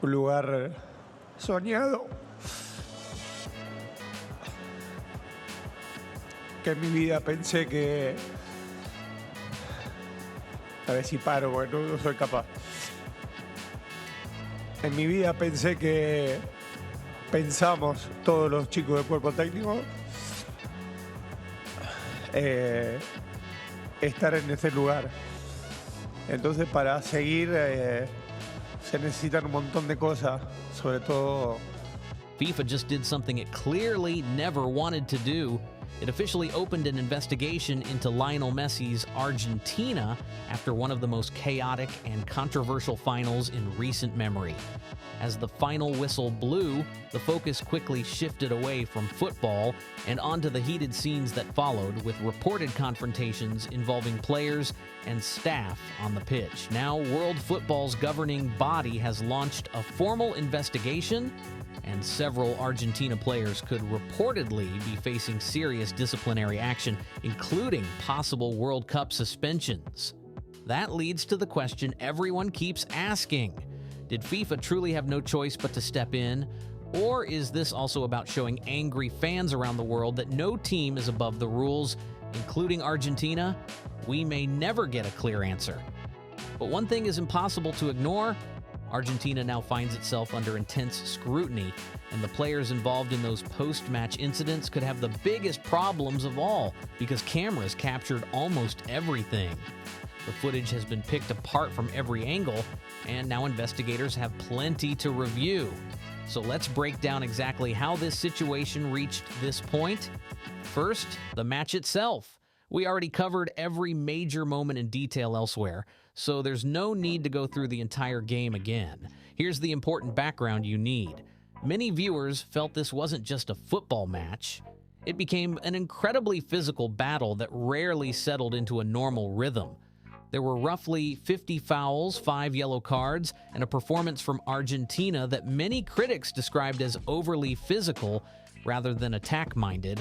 un lugar soñado que en mi vida pensé que... A ver si paro, porque no soy capaz. En mi vida pensé que pensamos todos los chicos del cuerpo técnico estar en ese lugar. Entonces para seguir se necesitan un montón de cosas, sobre todo... FIFA just did something it clearly never wanted to do. It officially opened an investigation into Lionel Messi's Argentina after one of the most chaotic and controversial finals in recent memory. As the final whistle blew, the focus quickly shifted away from football and onto the heated scenes that followed, with reported confrontations involving players and staff on the pitch. Now, world football's governing body has launched a formal investigation, and several Argentina players could reportedly be facing serious disciplinary action, including possible World Cup suspensions. That leads to the question everyone keeps asking. Did FIFA truly have no choice but to step in? Or is this also about showing angry fans around the world that no team is above the rules, including Argentina? We may never get a clear answer. But one thing is impossible to ignore. Argentina now finds itself under intense scrutiny, and the players involved in those post-match incidents could have the biggest problems of all because cameras captured almost everything. The footage has been picked apart from every angle, and now investigators have plenty to review. So let's break down exactly how this situation reached this point. First, the match itself. We already covered every major moment in detail elsewhere, so there's no need to go through the entire game again. Here's the important background you need. Many viewers felt this wasn't just a football match. It became an incredibly physical battle that rarely settled into a normal rhythm. There were roughly 50 fouls, 5 yellow cards, and a performance from Argentina that many critics described as overly physical rather than attack-minded.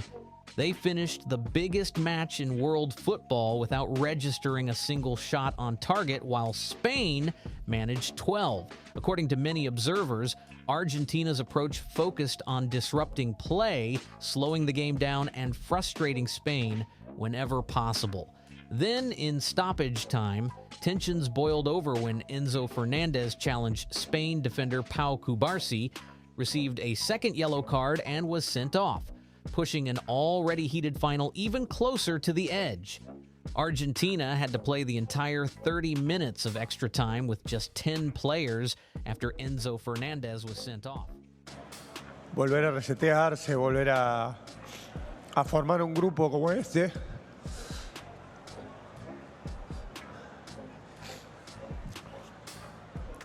They finished the biggest match in world football without registering a single shot on target, while Spain managed 12. According to many observers, Argentina's approach focused on disrupting play, slowing the game down, and frustrating Spain whenever possible. Then, in stoppage time, tensions boiled over when Enzo Fernandez challenged Spain defender Pau Cubarsí, received a second yellow card, and was sent off, pushing an already heated final even closer to the edge. Argentina had to play the entire 30 minutes of extra time with just 10 players after Enzo Fernandez was sent off. Volver a resetearse, volver a formar un grupo como este.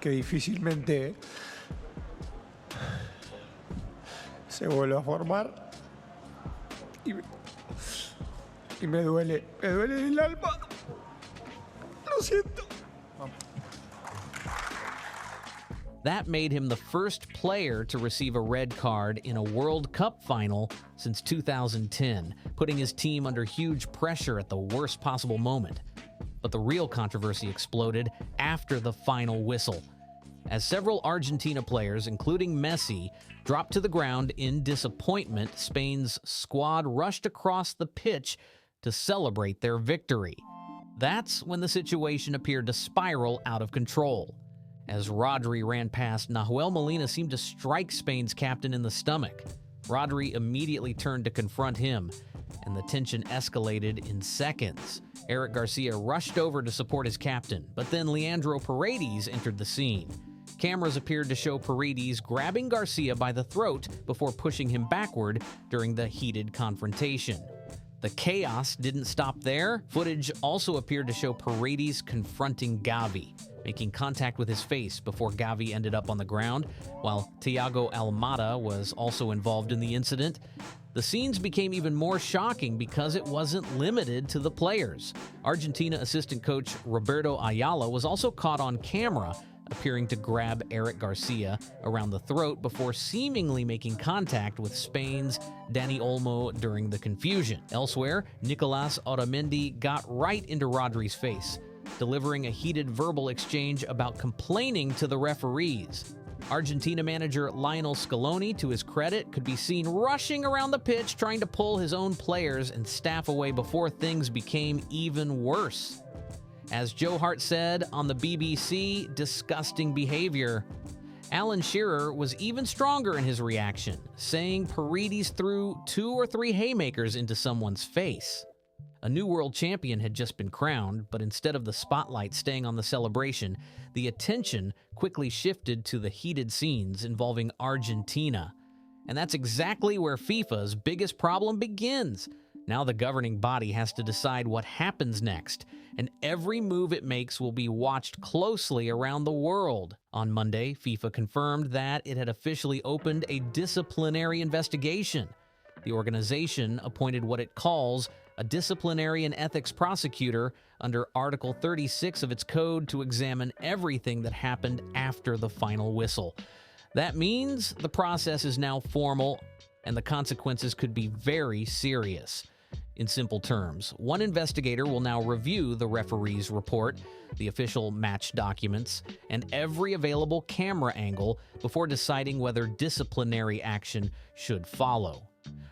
Que difícilmente se vuelve a formar. Y me duele el alma. Lo siento. That made him the first player to receive a red card in a World Cup final since 2010, putting his team under huge pressure at the worst possible moment. But the real controversy exploded after the final whistle, as several Argentina players, including Messi, dropped to the ground in disappointment. Spain's squad rushed across the pitch to celebrate their victory. That's when the situation appeared to spiral out of control. As Rodri ran past, Nahuel Molina seemed to strike Spain's captain in the stomach. Rodri immediately turned to confront him, and the tension escalated in seconds. Eric Garcia rushed over to support his captain, but then Leandro Paredes entered the scene. Cameras appeared to show Paredes grabbing Garcia by the throat before pushing him backward during the heated confrontation. The chaos didn't stop there. Footage also appeared to show Paredes confronting Gavi, making contact with his face before Gavi ended up on the ground, while Thiago Almada was also involved in the incident. The scenes became even more shocking because it wasn't limited to the players. Argentina assistant coach Roberto Ayala was also caught on camera appearing to grab Eric Garcia around the throat before seemingly making contact with Spain's Dani Olmo during the confusion. Elsewhere, Nicolas Otamendi got right into Rodri's face, delivering a heated verbal exchange about complaining to the referees. Argentina manager Lionel Scaloni, to his credit, could be seen rushing around the pitch trying to pull his own players and staff away before things became even worse. As Joe Hart said on the BBC, disgusting behavior. Alan Shearer was even stronger in his reaction, saying Paredes threw 2 or 3 haymakers into someone's face. A new world champion had just been crowned, but instead of the spotlight staying on the celebration, the attention quickly shifted to the heated scenes involving Argentina. And that's exactly where FIFA's biggest problem begins. Now the governing body has to decide what happens next, and every move it makes will be watched closely around the world. On Monday, FIFA confirmed that it had officially opened a disciplinary investigation. The organization appointed what it calls a disciplinary and ethics prosecutor under Article 36 of its code to examine everything that happened after the final whistle. That means the process is now formal, and the consequences could be very serious. In simple terms, one investigator will now review the referee's report, the official match documents, and every available camera angle before deciding whether disciplinary action should follow.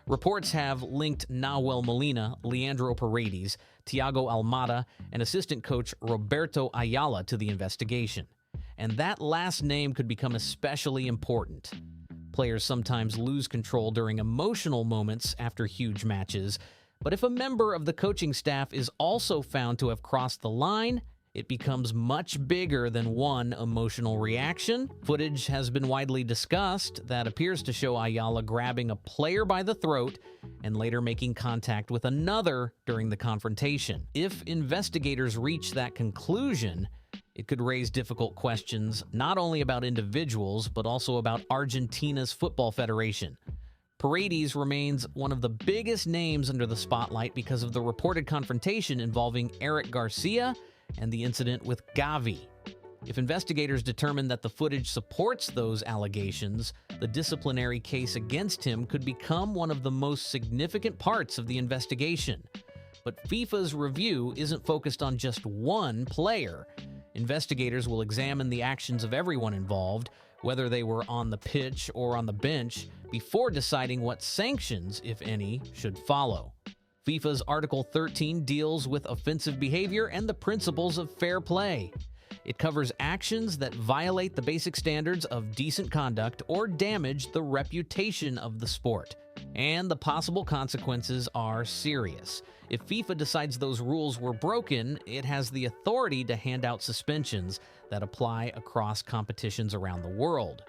Reports have linked Nahuel Molina, Leandro Paredes, Thiago Almada, and assistant coach Roberto Ayala to the investigation. And that last name could become especially important. Players sometimes lose control during emotional moments after huge matches, but if a member of the coaching staff is also found to have crossed the line, it becomes much bigger than one emotional reaction. Footage has been widely discussed that appears to show Ayala grabbing a player by the throat and later making contact with another during the confrontation. If investigators reach that conclusion, it could raise difficult questions not only about individuals, but also about Argentina's football federation. Paredes remains one of the biggest names under the spotlight because of the reported confrontation involving Eric Garcia and the incident with Gavi. If investigators determine that the footage supports those allegations, the disciplinary case against him could become one of the most significant parts of the investigation. But FIFA's review isn't focused on just one player. Investigators will examine the actions of everyone involved, whether they were on the pitch or on the bench, before deciding what sanctions, if any, should follow. FIFA's Article 13 deals with offensive behavior and the principles of fair play. It covers actions that violate the basic standards of decent conduct or damage the reputation of the sport. And the possible consequences are serious. If FIFA decides those rules were broken, it has the authority to hand out suspensions that apply across competitions around the world.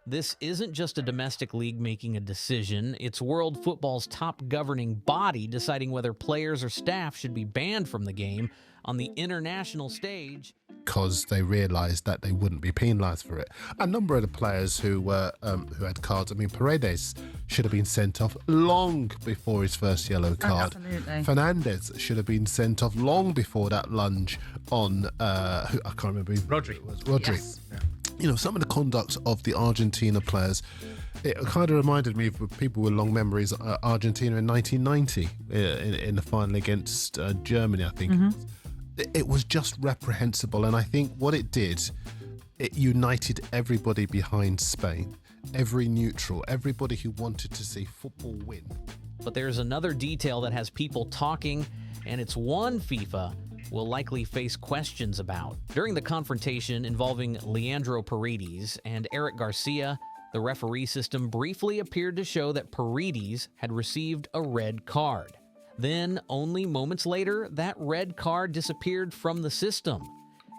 This isn't just a domestic league making a decision, it's world football's top governing body deciding whether players or staff should be banned from the game on the international stage. Because they realised that they wouldn't be penalised for it. A number of the players who had cards, I mean, Paredes should have been sent off long before his first yellow card. Absolutely. Fernandez should have been sent off long before that lunge on, who I can't remember. Rodri. Yes. You know, some of the conduct of the Argentina players, it kind of reminded me of people with long memories, Argentina in 1990 in the final against Germany, I think. It was just reprehensible, and I think what it did, it united everybody behind Spain, every neutral, everybody who wanted to see football win. But there's another detail that has people talking, and it's one FIFA will likely face questions about. During the confrontation involving Leandro Paredes and Eric Garcia, the referee system briefly appeared to show that Paredes had received a red card. Then, only moments later, that red card disappeared from the system.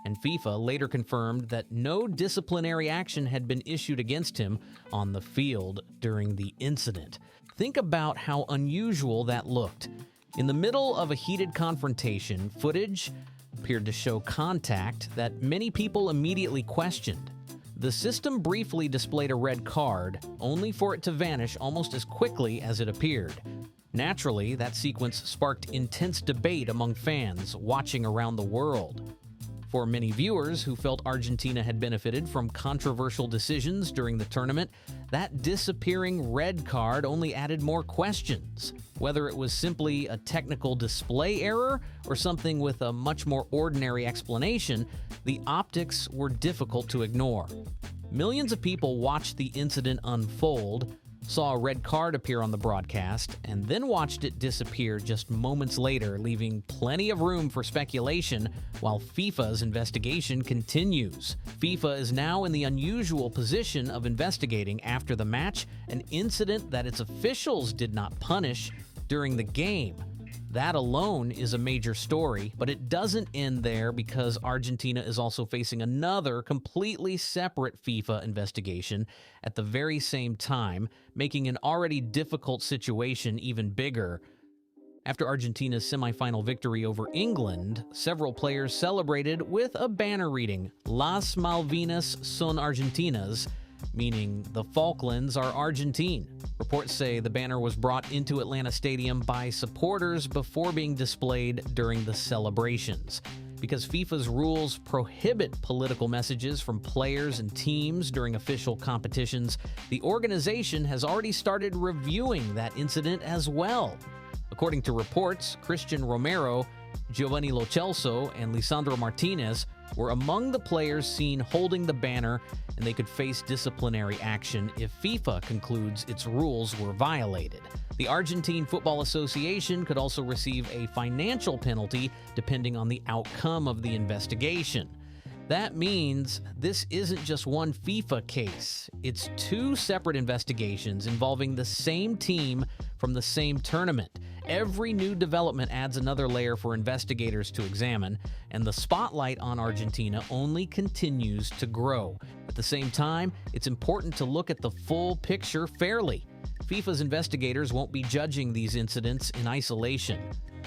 And FIFA later confirmed that no disciplinary action had been issued against him on the field during the incident. Think about how unusual that looked. In the middle of a heated confrontation, footage appeared to show contact that many people immediately questioned. The system briefly displayed a red card, only for it to vanish almost as quickly as it appeared. Naturally, that sequence sparked intense debate among fans watching around the world. For many viewers who felt Argentina had benefited from controversial decisions during the tournament, that disappearing red card only added more questions. Whether it was simply a technical display error or something with a much more ordinary explanation, the optics were difficult to ignore. Millions of people watched the incident unfold, saw a red card appear on the broadcast, and then watched it disappear just moments later, leaving plenty of room for speculation while FIFA's investigation continues. FIFA is now in the unusual position of investigating after the match an incident that its officials did not punish during the game. That alone is a major story, but it doesn't end there because Argentina is also facing another completely separate FIFA investigation at the very same time, making an already difficult situation even bigger. After Argentina's semifinal victory over England, several players celebrated with a banner reading, "Las Malvinas son Argentinas," meaning the Falklands are Argentine. Reports say the banner was brought into Atlanta Stadium by supporters before being displayed during the celebrations. Because FIFA's rules prohibit political messages from players and teams during official competitions, the organization has already started reviewing that incident as well. According to reports, Christian Romero, Giovanni Lo Celso, and Lisandro Martinez were among the players seen holding the banner, and they could face disciplinary action if FIFA concludes its rules were violated. The Argentine Football Association could also receive a financial penalty depending on the outcome of the investigation. That means this isn't just one FIFA case. It's two separate investigations involving the same team from the same tournament. Every new development adds another layer for investigators to examine, and the spotlight on Argentina only continues to grow. At the same time, it's important to look at the full picture fairly. FIFA's investigators won't be judging these incidents in isolation.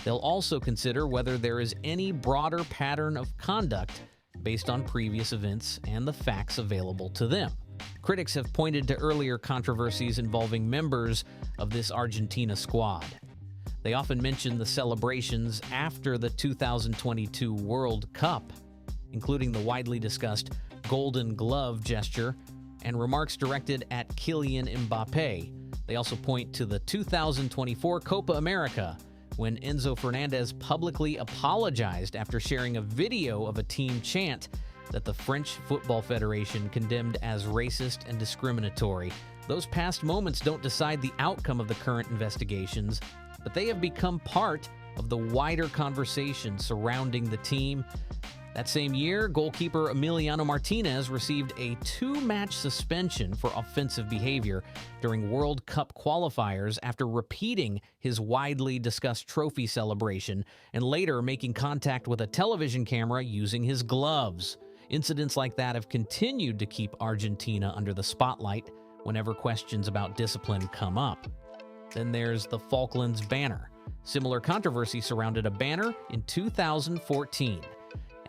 They'll also consider whether there is any broader pattern of conduct based on previous events and the facts available to them. Critics have pointed to earlier controversies involving members of this Argentina squad. They often mention the celebrations after the 2022 World Cup, including the widely discussed Golden Glove gesture and remarks directed at Kylian Mbappé. They also point to the 2024 Copa America, when Enzo Fernandez publicly apologized after sharing a video of a team chant that the French Football Federation condemned as racist and discriminatory. Those past moments don't decide the outcome of the current investigations, but they have become part of the wider conversation surrounding the team. That same year, goalkeeper Emiliano Martinez received a 2-match suspension for offensive behavior during World Cup qualifiers after repeating his widely discussed trophy celebration and later making contact with a television camera using his gloves. Incidents like that have continued to keep Argentina under the spotlight whenever questions about discipline come up. Then there's the Falklands banner. Similar controversy surrounded a banner in 2014.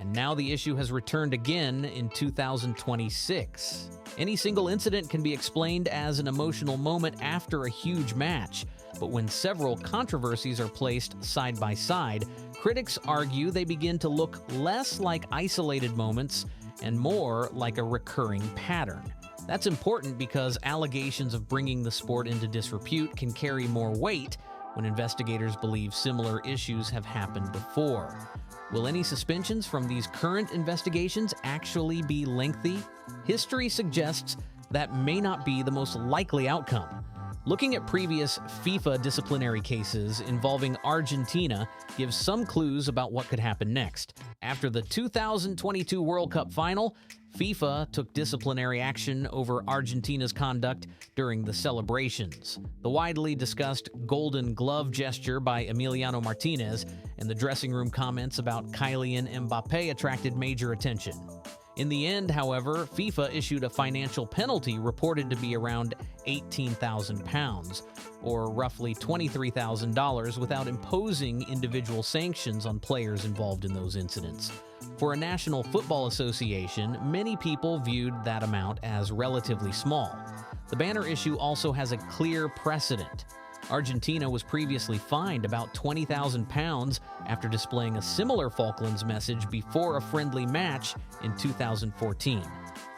And now the issue has returned again in 2026. Any single incident can be explained as an emotional moment after a huge match, but when several controversies are placed side by side, critics argue they begin to look less like isolated moments and more like a recurring pattern. That's important because allegations of bringing the sport into disrepute can carry more weight when investigators believe similar issues have happened before. Will any suspensions from these current investigations actually be lengthy? History suggests that may not be the most likely outcome. Looking at previous FIFA disciplinary cases involving Argentina gives some clues about what could happen next. After the 2022 World Cup final, FIFA took disciplinary action over Argentina's conduct during the celebrations. The widely discussed Golden Glove gesture by Emiliano Martinez and the dressing room comments about Kylian Mbappé attracted major attention. In the end, however, FIFA issued a financial penalty reported to be around £18,000, or roughly $23,000, without imposing individual sanctions on players involved in those incidents. For a National Football Association, many people viewed that amount as relatively small. The banner issue also has a clear precedent. Argentina was previously fined about £20,000 after displaying a similar Falklands message before a friendly match in 2014.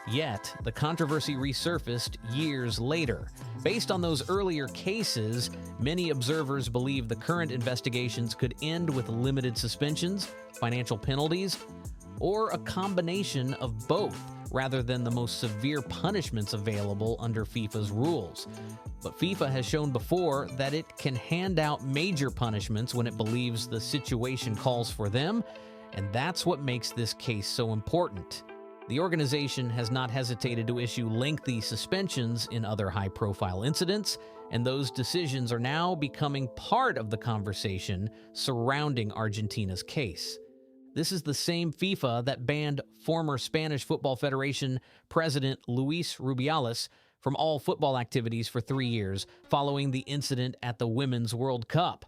Yet, the controversy resurfaced years later. Based on those earlier cases, many observers believe the current investigations could end with limited suspensions, financial penalties, or a combination of both. rather than the most severe punishments available under FIFA's rules. But FIFA has shown before that it can hand out major punishments when it believes the situation calls for them, and that's what makes this case so important. The organization has not hesitated to issue lengthy suspensions in other high-profile incidents, and those decisions are now becoming part of the conversation surrounding Argentina's case. This is the same FIFA that banned former Spanish Football Federation President Luis Rubiales from all football activities for 3 years following the incident at the Women's World Cup.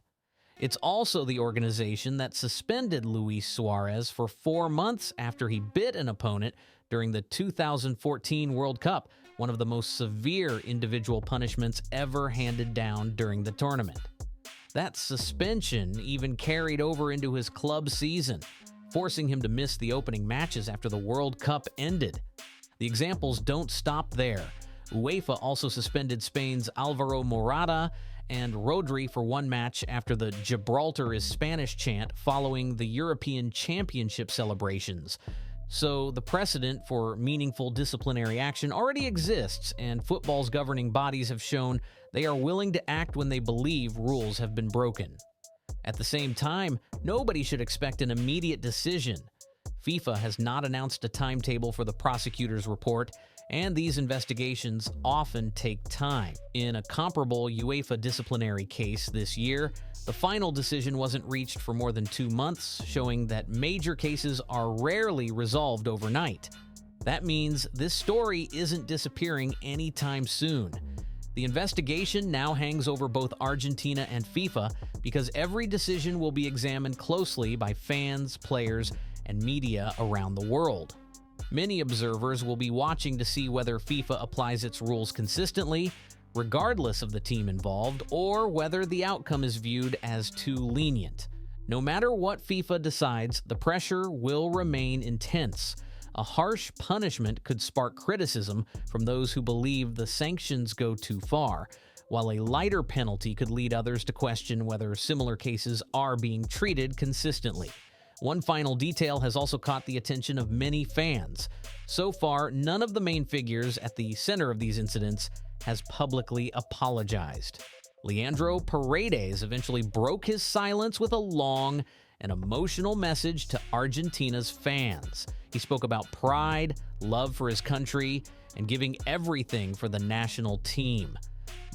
It's also the organization that suspended Luis Suarez for 4 months after he bit an opponent during the 2014 World Cup, one of the most severe individual punishments ever handed down during the tournament. That suspension even carried over into his club season, forcing him to miss the opening matches after the World Cup ended. The examples don't stop there. UEFA also suspended Spain's Alvaro Morata and Rodri for 1 match after the Gibraltar is Spanish chant following the European Championship celebrations. So the precedent for meaningful disciplinary action already exists, and football's governing bodies have shown they are willing to act when they believe rules have been broken. At the same time, nobody should expect an immediate decision. FIFA has not announced a timetable for the prosecutor's report, and these investigations often take time. In a comparable UEFA disciplinary case this year, the final decision wasn't reached for more than 2 months, showing that major cases are rarely resolved overnight. That means this story isn't disappearing anytime soon. The investigation now hangs over both Argentina and FIFA because every decision will be examined closely by fans, players, and media around the world. Many observers will be watching to see whether FIFA applies its rules consistently, regardless of the team involved, or whether the outcome is viewed as too lenient. No matter what FIFA decides, the pressure will remain intense. A harsh punishment could spark criticism from those who believe the sanctions go too far, while a lighter penalty could lead others to question whether similar cases are being treated consistently. One final detail has also caught the attention of many fans. So far, none of the main figures at the center of these incidents has publicly apologized. Leandro Paredes eventually broke his silence with a long and emotional message to Argentina's fans. He spoke about pride, love for his country, and giving everything for the national team.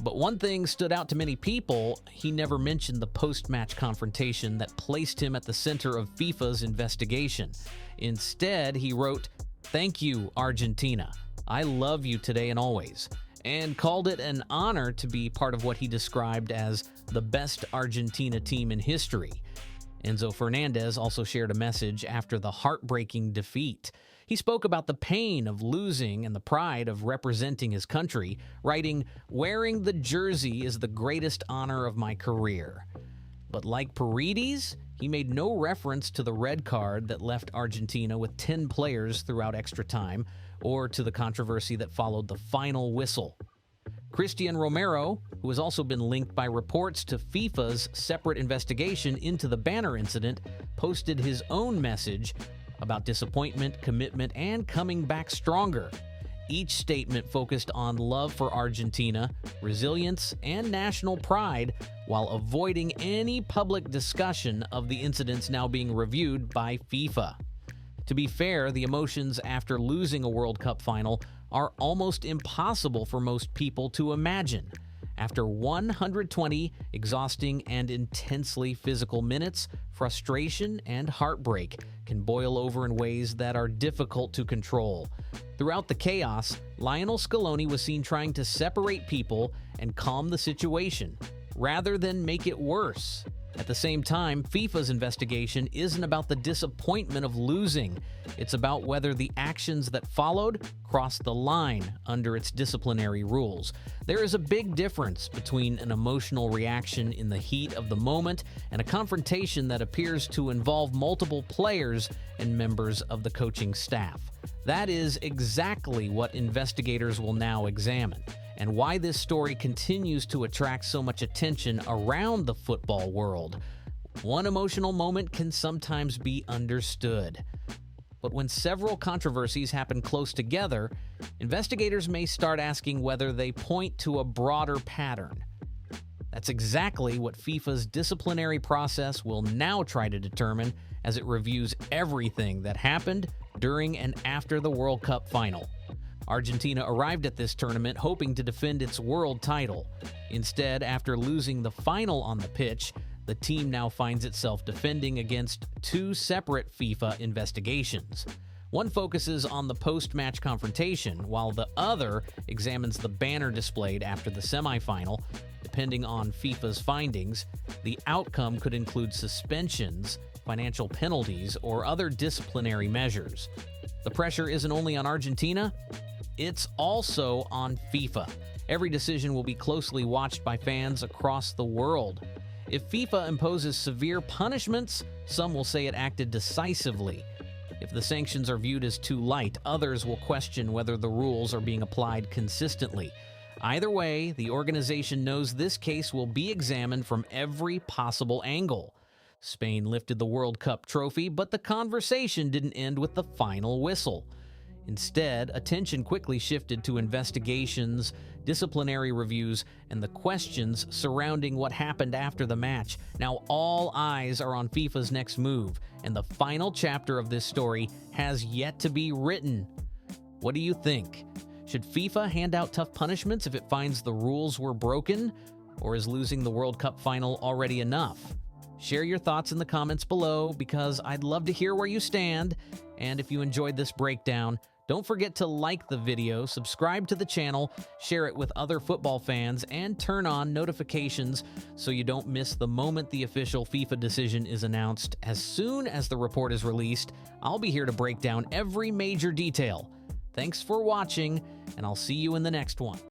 But one thing stood out to many people: he never mentioned the post-match confrontation that placed him at the center of FIFA's investigation. Instead, he wrote, "Thank you, Argentina. I love you today and always," and called it an honor to be part of what he described as the best Argentina team in history. Enzo Fernandez also shared a message after the heartbreaking defeat. He spoke about the pain of losing and the pride of representing his country, writing, "Wearing the jersey is the greatest honor of my career." But like Paredes, he made no reference to the red card that left Argentina with 10 players throughout extra time, or to the controversy that followed the final whistle. Christian Romero, who has also been linked by reports to FIFA's separate investigation into the banner incident, posted his own message about disappointment, commitment, and coming back stronger. Each statement focused on love for Argentina, resilience, and national pride, while avoiding any public discussion of the incidents now being reviewed by FIFA. To be fair, the emotions after losing a World Cup final are almost impossible for most people to imagine. After 120 exhausting and intensely physical minutes, frustration and heartbreak can boil over in ways that are difficult to control. Throughout the chaos, Lionel Scaloni was seen trying to separate people and calm the situation, rather than make it worse. At the same time, FIFA's investigation isn't about the disappointment of losing. It's about whether the actions that followed crossed the line under its disciplinary rules. There is a big difference between an emotional reaction in the heat of the moment and a confrontation that appears to involve multiple players and members of the coaching staff. That is exactly what investigators will now examine, and why this story continues to attract so much attention around the football world. One emotional moment can sometimes be understood. But when several controversies happen close together, investigators may start asking whether they point to a broader pattern. That's exactly what FIFA's disciplinary process will now try to determine as it reviews everything that happened during and after the World Cup final. Argentina arrived at this tournament hoping to defend its world title. Instead, after losing the final on the pitch, the team now finds itself defending against two separate FIFA investigations. One focuses on the post-match confrontation, while the other examines the banner displayed after the semifinal. Depending on FIFA's findings, the outcome could include suspensions, financial penalties, or other disciplinary measures. The pressure isn't only on Argentina, it's also on FIFA. Every decision will be closely watched by fans across the world. If FIFA imposes severe punishments, some will say it acted decisively. If the sanctions are viewed as too light, others will question whether the rules are being applied consistently. Either way, the organization knows this case will be examined from every possible angle. Spain lifted the World Cup trophy, but the conversation didn't end with the final whistle. Instead, attention quickly shifted to investigations, disciplinary reviews, and the questions surrounding what happened after the match. Now all eyes are on FIFA's next move, and the final chapter of this story has yet to be written. What do you think? Should FIFA hand out tough punishments if it finds the rules were broken? Or is losing the World Cup final already enough? Share your thoughts in the comments below, because I'd love to hear where you stand. And if you enjoyed this breakdown, don't forget to like the video, subscribe to the channel, share it with other football fans, and turn on notifications so you don't miss the moment the official FIFA decision is announced. As soon as the report is released, I'll be here to break down every major detail. Thanks for watching, and I'll see you in the next one.